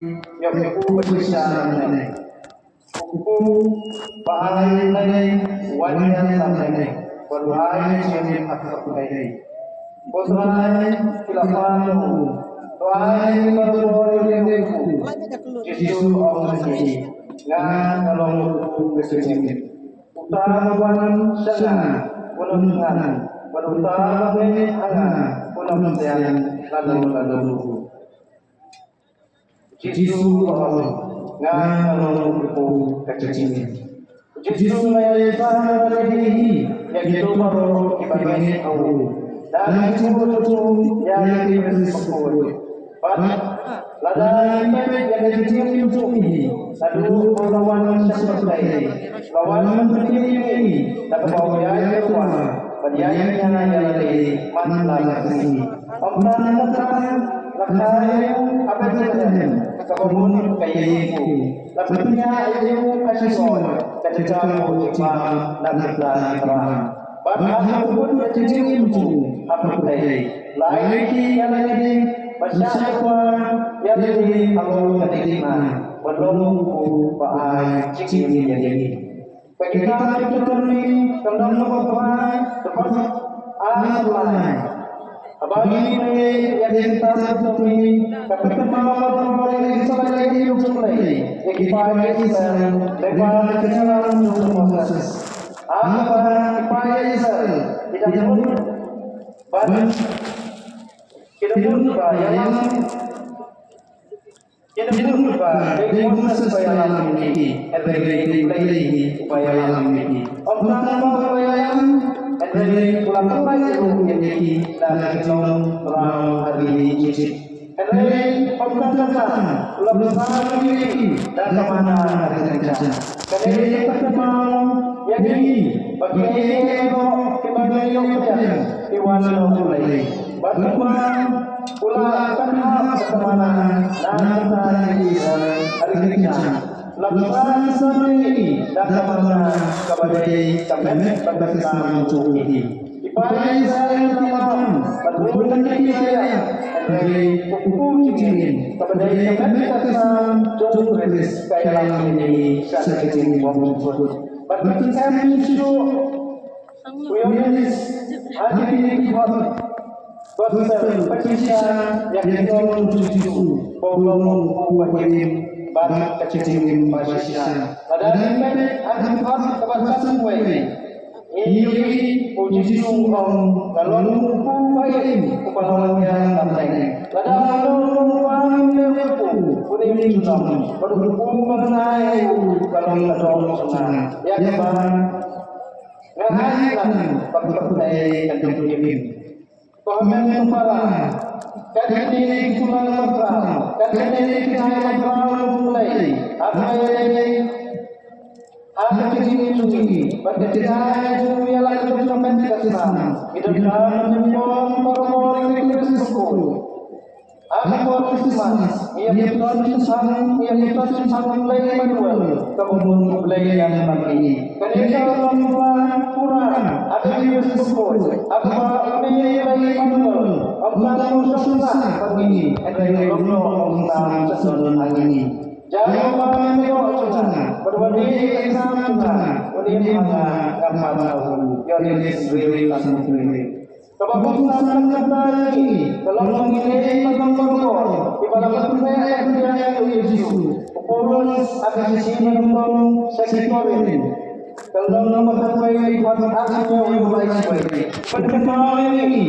yang ku berbicara ini, ku bahalai ini, wajah ini, berwajah yang aku ini. Bosanai kilafanu, doai berdoa denganku, Yesus Allah ini, ngan kalau ku bersedia. Utaman sana, penuntungan, penutama ini angan, penuntungan lalu. Yesus Allah, ngan kalau ku bersedia. Yesus yang sana ini, yang itu baru ibaratnya aku. Dan cucu yang diperlukan, ladang yang dicium ini, lalu lawan seperti lawan berdiri, dan bawahnya keluar, bagiannya yang dari mana lagi? Orang apa saja, kebun kayu, laputnya itu kasih ketika mau dan terang. Bahkan pun kecil itu apa tadi? Lagi yang lagi masyarakat yang lagi kalau ketika belum bahaya kecil jadi. Ketika kita ini kalau bahaya dapat alat. Abang ini yang kita temui ketika mau boleh sampai lagi mulai. Ekipasi lepas kecelakaan proses. Apa upaya tidak perlu banyak kita perlu yang kita perlu banyak supaya alam ini efektif upaya alam ini orang upaya yang efektif pulang kembali ini dan kita hari ini efektif pembangunan pulang ini dan kemana hari kerja efektif pertemuan yang ini bagi kita Iwan mulai berkembang pula akan pertemanan dan hari kerja lakukan sendiri dan kemana kepada kami berkesan untuk ini ipaya saya teman berbulan kita dari hukum cincin kepada kami berkesan untuk kaya ini sekecil waktu Betul kami sudah hari ini buat persiapan yang kita menuju belum wajib bagi kecil masyarakat. Dan akan kepada semua ini posisi orang kalau wajib kepada yang lain. Kadang-kadang yang ini sudah berhubung mengenai kalau ada senang yang kemarin ngahalan pakai kantor ini komen kepala kan ini pulang berang kan ini kita mulai apa ini ada kecil ini pada tidak dunia lagi sampai ke sana itu dalam menyebabkan orang itu sesuatu apa Christmas ia bertujuan mulai manual kemudian mulai yang bagi ketika orang kurang ada Yesus apa ini lagi manual apa susah bagi ada yang tentang sesuatu ini jangan menyoal berbagi tentang ini apa tahu yang ini really kebagusan kembali kalau mengingat tentang kontrol di dalam dunia yang Yesus polos akan sini tentang sektor ini kalau nama terbaik buat akhirnya yang baik pada ini